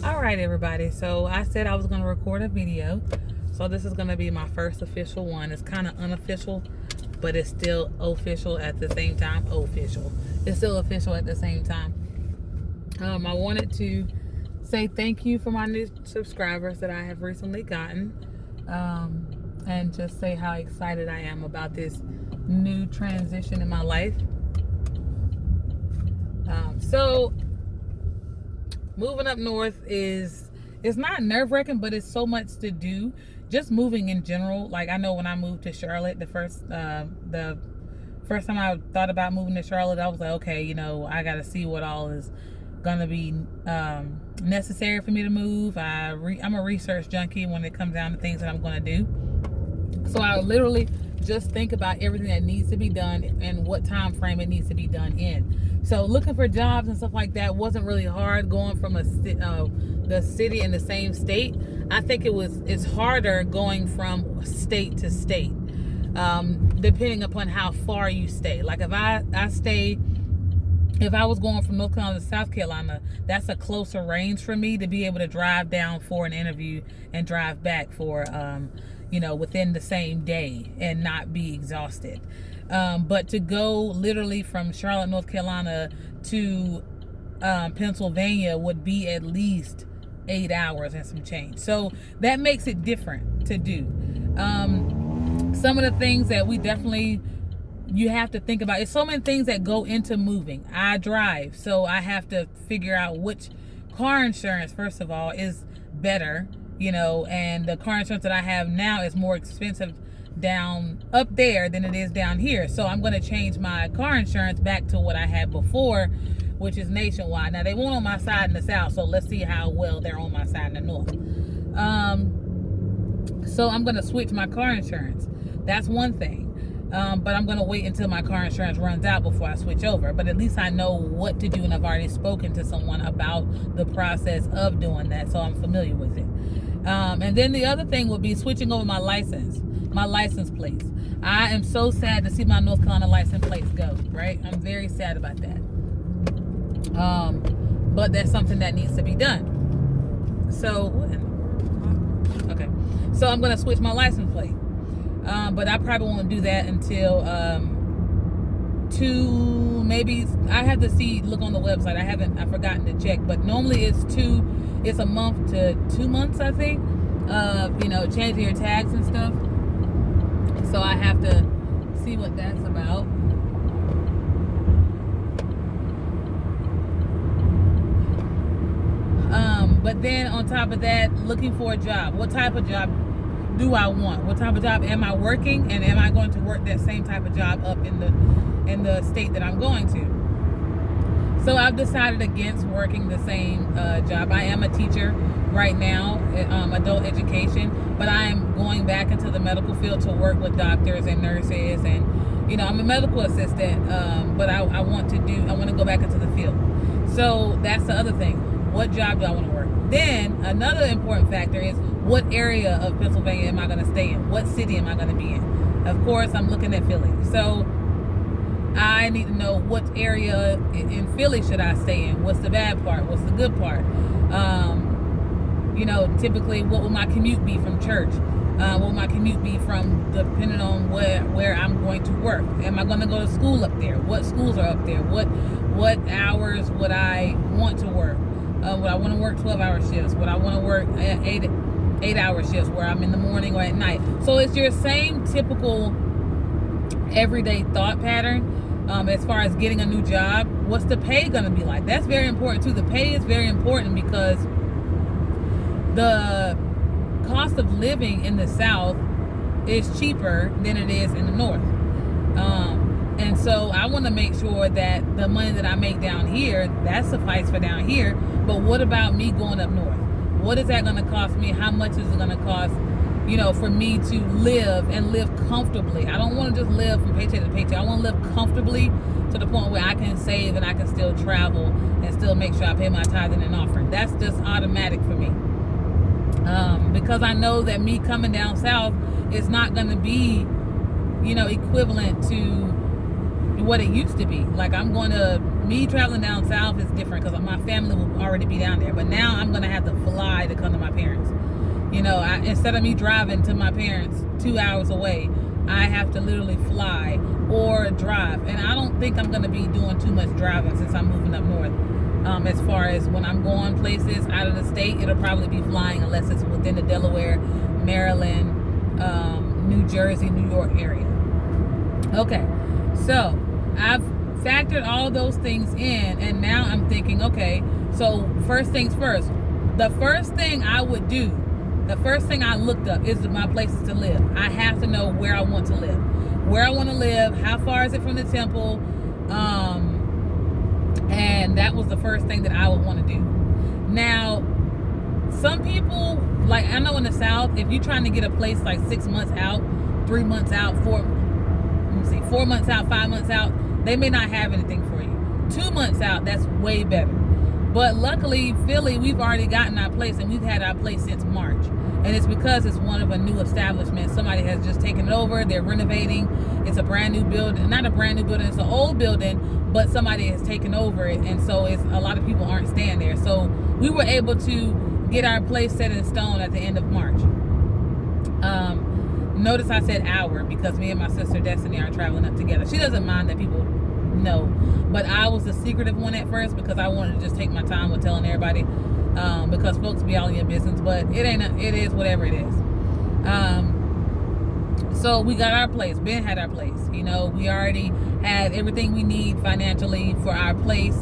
All right, everybody. So I said I was going to record a video. So this is going to be my first official one. It's kind of unofficial, but it's still official at the same time. Official. It's still official at the same time. I wanted to say thank you for my new subscribers that I have recently gotten. And just say how excited I am about this new transition in my life. So moving up north it's not nerve-wracking, but it's so much to do. Just moving in general. Like, I know when I moved to Charlotte, the first time I thought about moving to Charlotte, I was like, okay, I got to see what all is gonna be necessary for me to move. I'm a research junkie when it comes down to things that I'm gonna do. So I literally just think about everything that needs to be done and what time frame it needs to be done in. So looking for jobs and stuff like that wasn't really hard. Going from the city in the same state, I think it's harder going from state to state, depending upon how far you stay. Like if I was going from North Carolina to South Carolina, that's a closer range for me to be able to drive down for an interview and drive back for within the same day and not be exhausted. But to go literally from Charlotte, North Carolina to Pennsylvania would be at least 8 hours and some change. So that makes it different to do. Some of the things that you have to think about. It's so many things that go into moving. I drive, so I have to figure out which car insurance, first of all, is better. And the car insurance that I have now is more expensive down up there than it is down here. So I'm going to change my car insurance back to what I had before, which is nationwide. Now, they weren't on my side in the south, so let's see how well they're on my side in the north. So I'm going to switch my car insurance. That's one thing. But I'm going to wait until my car insurance runs out before I switch over. But at least I know what to do, and I've already spoken to someone about the process of doing that, so I'm familiar with it. And then the other thing would be switching over my license plates. I am so sad to see my North Carolina license plates go, right? I'm very sad about that. But that's something that needs to be done. So I'm going to switch my license plate. But I probably won't do that until maybe I have to look on the website. I've forgotten to check, but normally it's a month to 2 months, I think, changing your tags and stuff. So I have to see what that's about. But then on top of that, looking for a job. What type of job do I want? What type of job am I working, and am I going to work that same type of job up in the state that I'm going to? So I've decided against working the same job. I am a teacher right now, adult education, but I am going back into the medical field to work with doctors and nurses, and I'm a medical assistant, but I want to go back into the field. So that's the other thing. What job do I want to work? Then another important factor is, what area of Pennsylvania am I going to stay in? What city am I going to be in? Of course, I'm looking at Philly. So I need to know what area in Philly should I stay in? What's the bad part? What's the good part? Typically, what will my commute be from church? What will my commute be from, depending on where I'm going to work? Am I going to go to school up there? What schools are up there? What hours would I want to work? Would I want to work 12-hour shifts? Would I want to work 8-hour shifts where I'm in the morning or at night? So it's your same typical everyday thought pattern as far as getting a new job. What's the pay going to be like? That's very important too. The pay is very important because the cost of living in the South is cheaper than it is in the North. And so I want to make sure that the money that I make down here, that suffices for down here. But what about me going up north? What is that going to cost me? How much is it going to cost, for me to live and live comfortably? I don't want to just live from paycheck to paycheck. I want to live comfortably to the point where I can save and I can still travel and still make sure I pay my tithing and offering. That's just automatic for me. Because I know that me coming down south is not going to be, equivalent to what it used to be. Like, I'm going to me traveling down south is different because my family will already be down there. But now I'm gonna have to fly to come to my parents. Instead of me driving to my parents 2 hours away, I have to literally fly or drive. And I don't think I'm gonna be doing too much driving since I'm moving up north. As far as when I'm going places out of the state, it'll probably be flying unless it's within the Delaware, Maryland, New Jersey, New York area. Okay, so I've factored all those things in, and now I'm thinking, okay, so first things first. The first thing I would do, the first thing I looked up is my places to live. I have to know where I want to live. Where I want to live, how far is it from the temple? And that was the first thing that I would want to do. Now, some people, like I know in the South, if you're trying to get a place like 6 months out, 3 months out, 4 months out, 5 months out, they may not have anything for you. 2 months out, that's way better. But luckily, Philly, we've already gotten our place, and we've had our place since March. And it's because it's one of a new establishment. Somebody has just taken it over. They're renovating. It's a brand new building. Not a brand new building. It's an old building, but somebody has taken over it. And so it's a lot of people aren't staying there. So we were able to get our place set in stone at the end of March. Notice I said our because me and my sister Destiny are traveling up together. She doesn't mind that people know, but I was the secretive one at first because I wanted to just take my time with telling everybody, because folks be all in your business. But it is whatever it is. So we got our place. Ben had our place. We already had everything we need financially for our place.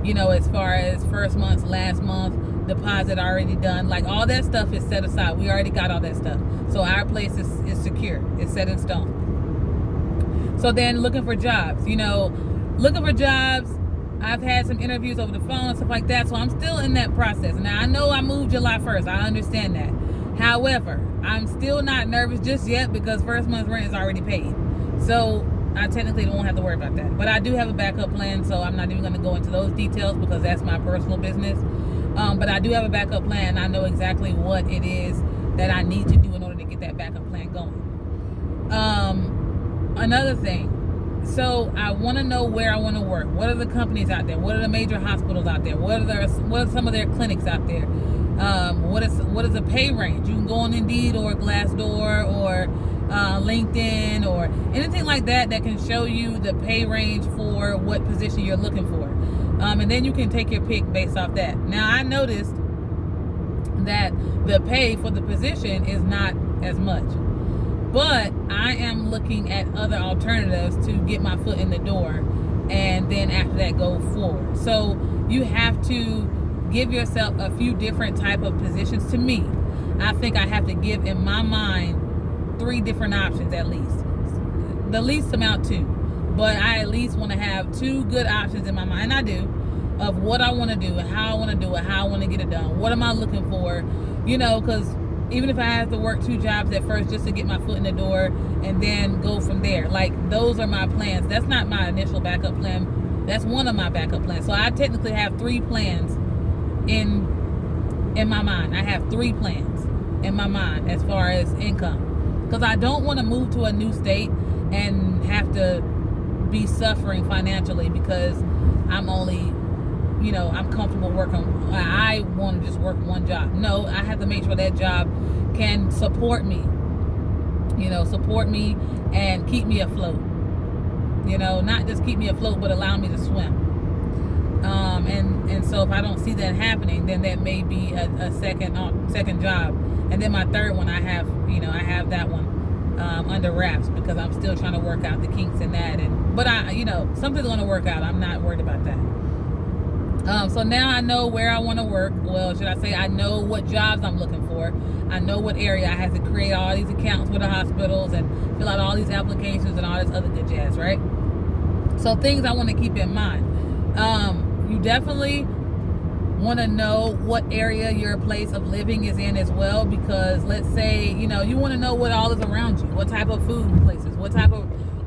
As far as first month, last month, deposit already done. Like all that stuff is set aside. We already got all that stuff. So our place is secure. It's set in stone. So then looking for jobs. Looking for jobs. I've had some interviews over the phone and stuff like that. So I'm still in that process. Now I know I moved July 1st. I understand that. However, I'm still not nervous just yet because first month's rent is already paid. So I technically don't have to worry about that. But I do have a backup plan, so I'm not even going to go into those details because that's my personal business. But I do have a backup plan. I know exactly what it is that I need to do in order to get that backup plan going. Another thing. So I want to know where I want to work. What are the companies out there? What are the major hospitals out there? What are some of their clinics out there? What is the pay range? You can go on Indeed or Glassdoor or LinkedIn or anything like that can show you the pay range for what position you're looking for. And then you can take your pick based off that. Now, I noticed that the pay for the position is not as much. But I am looking at other alternatives to get my foot in the door and then after that go forward. So you have to give yourself a few different type of positions. To me, I think I have to give in my mind 3 different options at least. The least amount 2. But I at least want to have 2 good options in my mind. And I do. Of what I want to do and how I want to do it, how I want to get it done. What am I looking for? Because even if I have to work 2 jobs at first just to get my foot in the door and then go from there. Like, those are my plans. That's not my initial backup plan. That's one of my backup plans. So I technically have 3 plans in my mind. I have 3 plans in my mind as far as income. Because I don't want to move to a new state and have to be suffering financially because I'm only, I'm comfortable working. I want to just work one job. No, I have to make sure that job can support me. Support me and keep me afloat. Not just keep me afloat, but allow me to swim. And so if I don't see that happening, then that may be a second job. And then my third one, I have that one under wraps because I'm still trying to work out the kinks in that. But something's going to work out. I'm not worried about that. So now I know where I want to work. Well, should I say I know what jobs I'm looking for. I know what area. I have to create all these accounts for the hospitals and fill out all these applications and all this other good jazz, right? So things I want to keep in mind. You definitely want to know what area your place of living is in as well, because let's say, you want to know what all is around you. What type of food places, what type of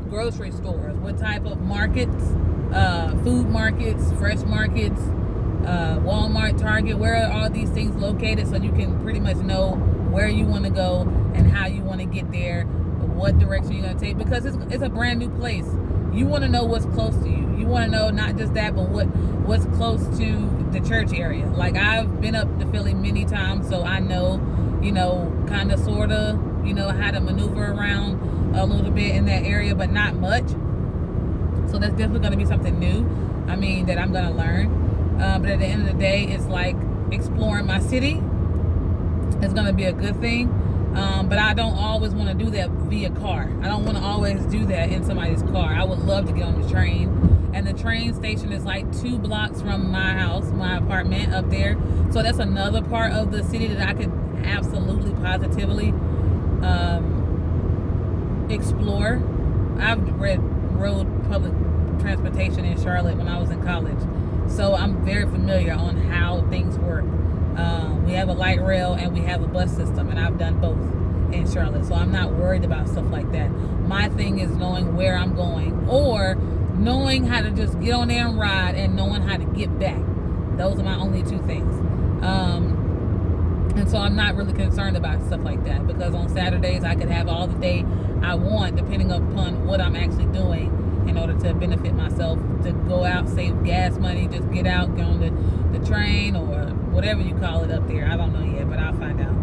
grocery stores, what type of markets, food markets, fresh markets, Walmart, Target, where are all these things located, so you can pretty much know where you want to go and how you want to get there, what direction you're going to take, because it's a brand new place. You want to know what's close to you. You want to know not just that, but what's close to the church area. Like, I've been up to Philly many times, so I know, kind of, sort of, how to maneuver around a little bit in that area, but not much. So that's definitely going to be something new. That I'm going to learn. But at the end of the day, it's like exploring my city. It's going to be a good thing. But I don't always want to do that via car. I don't want to always do that in somebody's car. I would love to get on the train. And the train station is like 2 blocks from my house, my apartment up there. So that's another part of the city that I could absolutely, positively explore. I've rode public transportation in Charlotte when I was in college. So I'm very familiar on how things work. We have a light rail and we have a bus system, and I've done both in Charlotte. So I'm not worried about stuff like that. My thing is knowing where I'm going, or knowing how to just get on there and ride, and knowing how to get back. Those are my only 2 things. And so I'm not really concerned about stuff like that, because on Saturdays I could have all the day I want, depending upon what I'm actually doing, in order to benefit myself, to go out, save gas money, just get out, get on the train, or whatever you call it up there. I don't know yet, but I'll find out.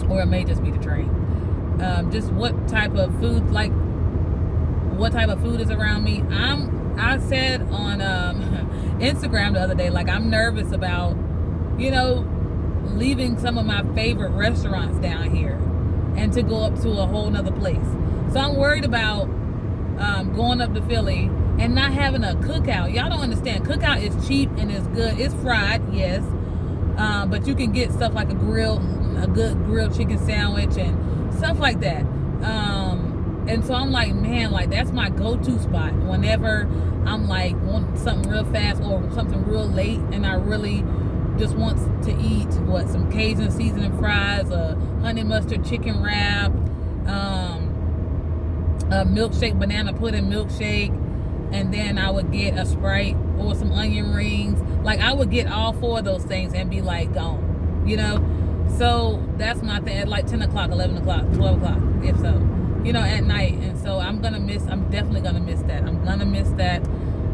Or it may just be the train. Just what type of food is around me. I said on Instagram the other day, like, I'm nervous about, leaving some of my favorite restaurants down here and to go up to a whole nother place. So I'm worried about going up to Philly and not having a cookout. Y'all don't understand. Cookout is cheap and it's good. It's fried, yes. But you can get stuff like a good grilled chicken sandwich and stuff like that. And so I'm like, man, like, that's my go-to spot whenever I'm like want something real fast or something real late, and I really just want to eat some Cajun seasoning fries, a honey mustard chicken wrap, a milkshake, banana pudding milkshake, and then I would get a Sprite or some onion rings. Like, I would get all 4 of those things and be like gone, So that's my thing, at like 10 o'clock, 11 o'clock, 12 o'clock, if so, at night. And so I'm definitely gonna miss that. I'm gonna miss that.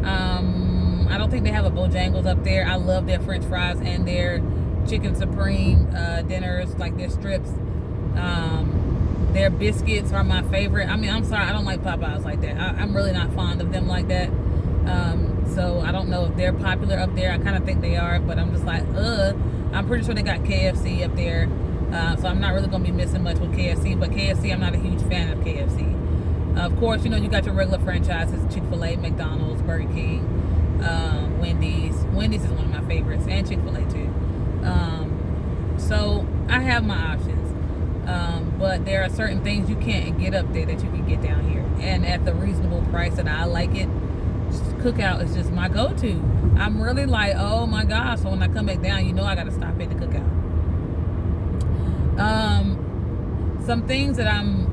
I don't think they have a Bojangles up there. I love their French fries and their chicken supreme dinners, like their strips. Their biscuits are my favorite. I'm sorry, I don't like Popeyes like that. I'm really not fond of them like that. So I don't know if they're popular up there. I kind of think they are, but I'm just like, I'm pretty sure they got KFC up there. So I'm not really going to be missing much with KFC. But KFC, I'm not a huge fan of KFC. Of course, you got your regular franchises, Chick-fil-A, McDonald's, Burger King, Wendy's. Wendy's is one of my favorites, and Chick-fil-A too. So I have my options. But there are certain things you can't get up there that you can get down here. And at the reasonable price that I like it, Cookout is just my go-to. I'm really like, oh my gosh. So when I come back down, I got to stop at the Cookout. Some things that I'm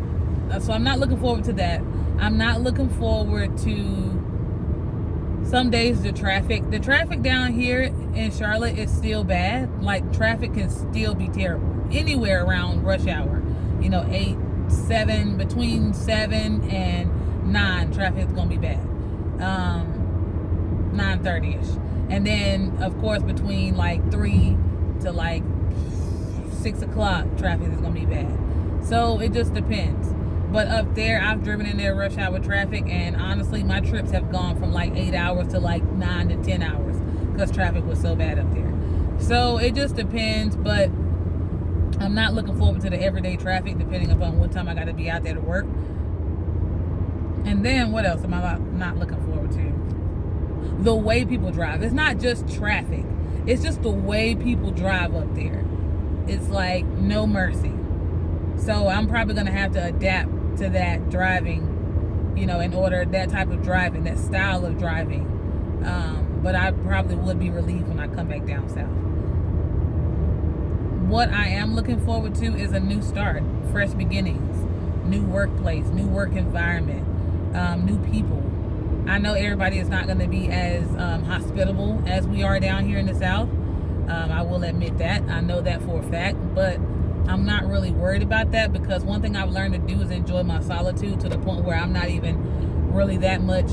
not looking forward to that. I'm not looking forward to some days the traffic. The traffic down here in Charlotte is still bad. Like, traffic can still be terrible anywhere around rush hour. 8, 7, between 7 and 9, traffic is going to be bad. 9:30ish. And then, of course, between like 3 to like 6 o'clock, traffic is going to be bad. So it just depends. But up there, I've driven in there rush hour traffic, and honestly, my trips have gone from like 8 hours to like 9 to 10 hours because traffic was so bad up there. So it just depends, but I'm not looking forward to the everyday traffic, depending upon what time I got to be out there to work. And then what else am I not looking forward to? The way people drive. It's not just traffic. It's just the way people drive up there. It's like no mercy. So I'm probably going to have to adapt to that driving, in order, that type of driving, that style of driving. But I probably would be relieved when I come back down south. What I am looking forward to is a new start, fresh beginnings, new workplace, new work environment, new people. I know everybody is not going to be as hospitable as we are down here in the South. I will admit that. I know that for a fact, but I'm not really worried about that, because one thing I've learned to do is enjoy my solitude to the point where I'm not even really that much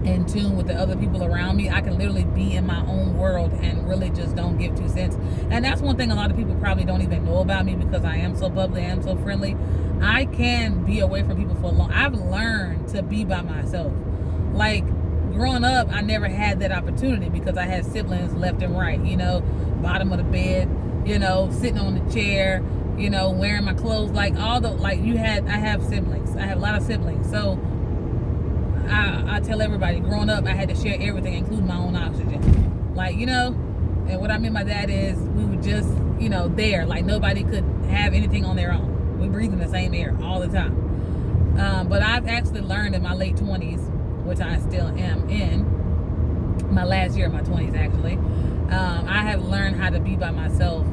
in tune with the other people around me. I can literally be in my own world and really just don't give 2 cents. And that's one thing a lot of people probably don't even know about me, because I am so bubbly, I am so friendly. I can be away from people for a long. I've learned to be by myself. Like growing up, I never had that opportunity because I had siblings left and right, bottom of the bed, sitting on the chair, wearing my clothes, like I have siblings. I have a lot of siblings. So I tell everybody, growing up, I had to share everything, including my own oxygen. And what I mean by that is we were just, there. Like nobody could have anything on their own. We breathe in the same air all the time. But I've actually learned in my late 20s, which I still am in, my last year of my 20s actually, I have learned how to be by myself.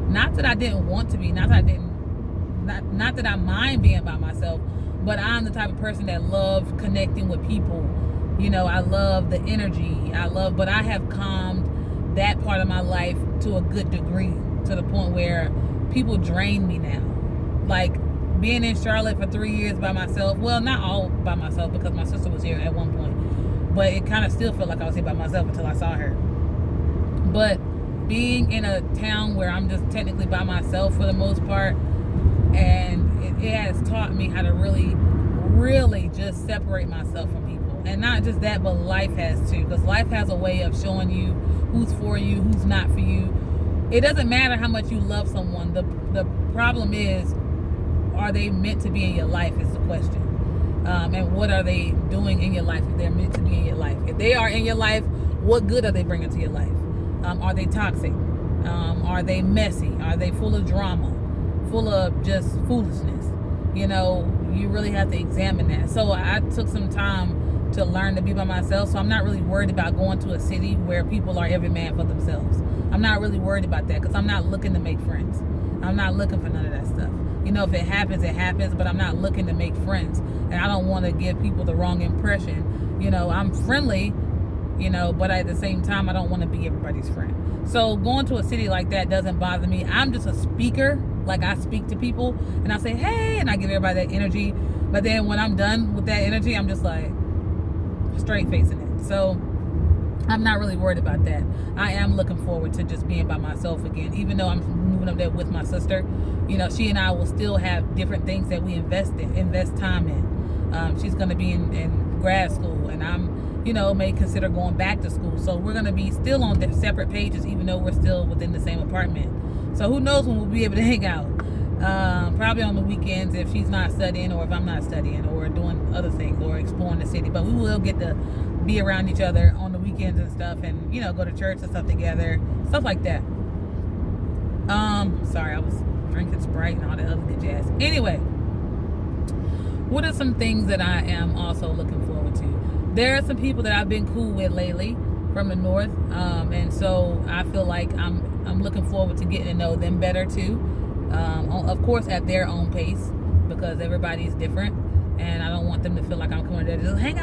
Not that I didn't want to be, not that I mind being by myself, but I'm the type of person that loves connecting with people. I love the energy. But I have calmed that part of my life to a good degree, to the point where people drain me now. Like being in Charlotte for 3 years by myself. Well, not all by myself, because my sister was here at one point. But it kind of still felt like I was here by myself until I saw her. But being in a town where I'm just technically by myself for the most part, and it has taught me how to really, really just separate myself from people. And not just that, but life has too. Because life has a way of showing you who's for you, who's not for you. It doesn't matter how much you love someone. The problem is, are they meant to be in your life is the question. And what are they doing in your life if they're meant to be in your life? If they are in your life, what good are they bringing to your life? Are they toxic? Are they messy? Are they full of drama? Full of just foolishness? You really have to examine that. So I took some time to learn to be by myself. So I'm not really worried about going to a city where people are every man for themselves. I'm not really worried about that, because I'm not looking to make friends. I'm not looking for none of that stuff. If it happens, it happens, but I'm not looking to make friends. And I don't want to give people the wrong impression. I'm friendly, but at the same time, I don't want to be everybody's friend. So going to a city like that doesn't bother me. I'm just a speaker. Like I speak to people and I say, hey, and I give everybody that energy. But then when I'm done with that energy, I'm just like straight facing it. So I'm not really worried about that. I am looking forward to just being by myself again, even though I'm moving up there with my sister. She and I will still have different things that we invest time in. She's going to be in grad school, and I'm, may consider going back to school. So we're going to be still on separate pages, even though we're still within the same apartment. So who knows when we'll be able to hang out. Probably on the weekends if she's not studying, or if I'm not studying, or doing other things, or exploring the city. But we will get to be around each other on the weekends and stuff, and go to church and stuff together, stuff like that. Sorry, I was drinking Sprite and all that other good jazz. Anyway, what are some things that I am also looking forward to? There are some people that I've been cool with lately from the north, and so I feel like I'm looking forward to getting to know them better too. Of course, at their own pace, because everybody's different, and I don't want them to feel like I'm coming there to just hang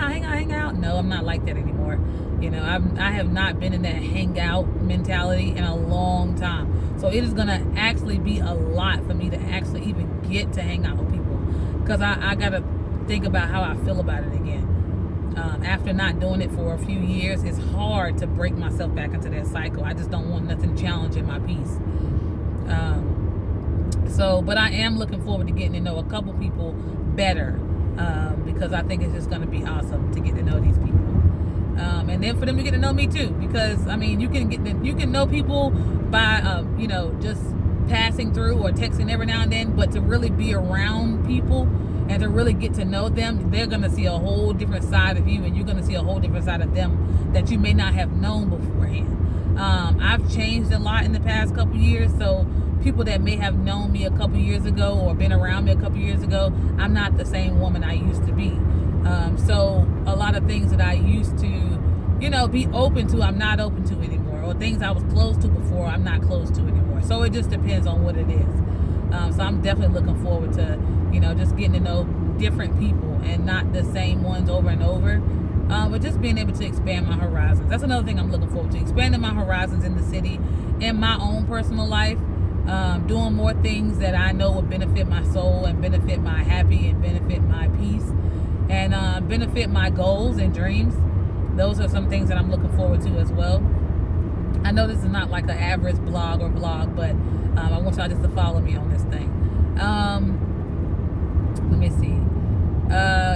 out. No, I'm not like that anymore. I have not been in that hangout mentality in a long time. So it is gonna actually be a lot for me to actually even get to hang out with people, because I gotta think about how I feel about it again. After not doing it for a few years, it's hard to break myself back into that cycle. I just don't want nothing challenging my peace. But I am looking forward to getting to know a couple people better, because I think it's just going to be awesome to get to know these people. And then for them to get to know me too, because you can know people by just passing through or texting every now and then, but to really be around people and to really get to know them, they're going to see a whole different side of you, and you're going to see a whole different side of them that you may not have known beforehand. I've changed a lot in the past couple years, so people that may have known me a couple years ago or been around me a couple years ago, I'm not the same woman I used to be. So a lot of things that I used to, be open to, I'm not open to anymore. Or things I was close to before, I'm not close to anymore. So it just depends on what it is. So I'm definitely looking forward to, just getting to know different people and not the same ones over and over. But just being able to expand my horizons. That's another thing I'm looking forward to. Expanding my horizons in the city, in my own personal life. Doing more things that I know will benefit my soul and benefit my happy and benefit my peace. and benefit my goals and dreams. Those are some things that I'm looking forward to as well. I know this is not like an average blog or vlog, but I want y'all just to follow me on this thing. Let me see.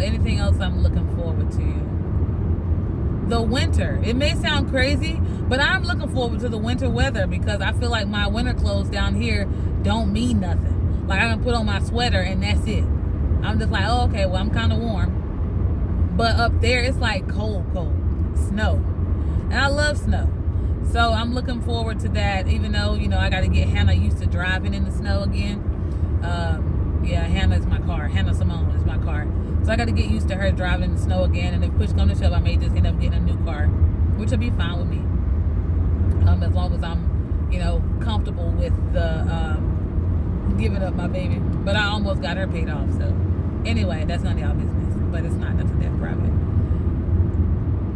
Anything else I'm looking forward to? The winter. It may sound crazy, but I'm looking forward to the winter weather because I feel like my winter clothes down here don't mean nothing. Like I can put on my sweater and that's it. I'm just like, oh, okay, well, I'm kind of warm. But up there, it's like cold. Snow. And I love snow. So I'm looking forward to that, even though, I got to get Hannah used to driving in the snow again. Yeah, Hannah is my car. Hannah Simone is my car. So I got to get used to her driving in the snow again. And if push comes to shove, I may just end up getting a new car, which will be fine with me. As long as I'm, comfortable with the giving up my baby. But I almost got her paid off. So anyway, that's none of y'all business. But it's not nothing that private.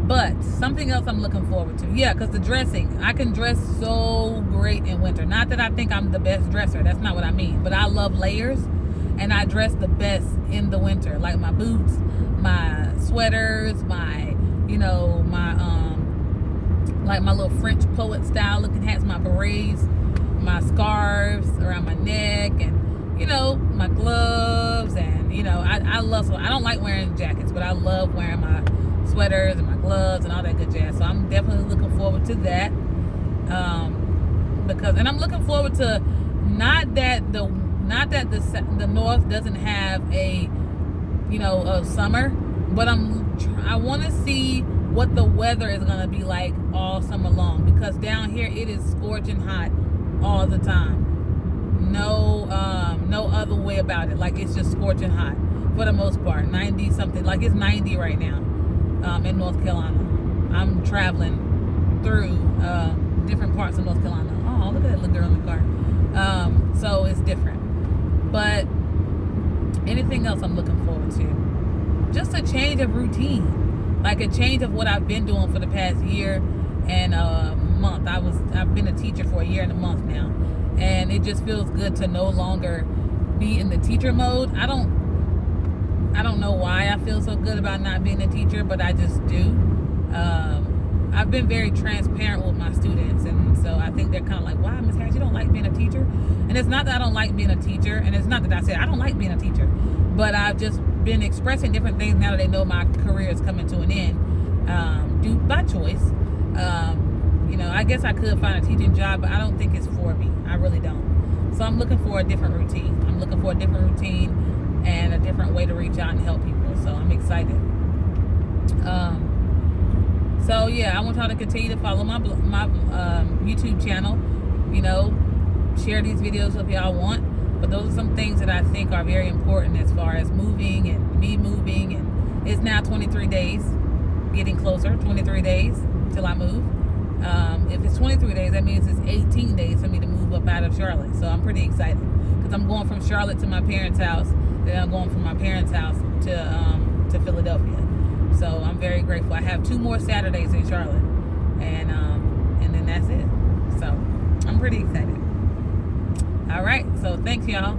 But something else I'm looking forward to. Yeah, because the dressing. I can dress so great in winter. Not that I think I'm the best dresser. That's not what I mean. But I love layers. And I dress the best in the winter. Like my boots, my sweaters, my my little French poet style looking hats, my berets, my scarves around my neck, and, my gloves. And, I love, I don't like wearing jackets, but I love wearing my sweaters and my gloves and all that good jazz. So I'm definitely looking forward to that. And I'm looking forward to not that the North doesn't have a summer, but I want to see what the weather is going to be like all summer long, because down here it is scorching hot all the time. No other way about it. Like, it's just scorching hot for the most part. 90 something, like it's 90 right now in North Carolina. I'm traveling through different parts of North Carolina. Oh, look at that little girl in the car. So it's different. But anything else I'm looking forward to? Just a change of routine. Like a change of what I've been doing for the past year and a month. I've been a teacher for a year and a month now. And it just feels good to no longer be in the teacher mode. I don't know why I feel so good about not being a teacher, but I just do. I've been very transparent with my students, and so I think they're kind of like, "Why, Miss Harris, you don't like being a teacher?" And it's not that I don't like being a teacher, and it's not that I said I don't like being a teacher, but I've just been expressing different things now that they know my career is coming to an end, due by choice. I guess I could find a teaching job, but I don't think it's for me. I really don't. So I'm looking for a different routine. I'm looking for a different routine and a different way to reach out and help people. So I'm excited. So yeah, I want y'all to continue to follow my YouTube channel. Share these videos if y'all want. But those are some things that I think are very important as far as moving and me moving. And it's now 23 days, getting closer. 23 days till I move. If it's 23 days, that means it's 18 days for me to move up out of Charlotte. So I'm pretty excited because I'm going from Charlotte to my parents' house. Then I'm going from my parents' house to Philadelphia. So I'm very grateful. I have 2 more Saturdays in Charlotte, and then that's it. So I'm pretty excited. All right. So thanks, y'all.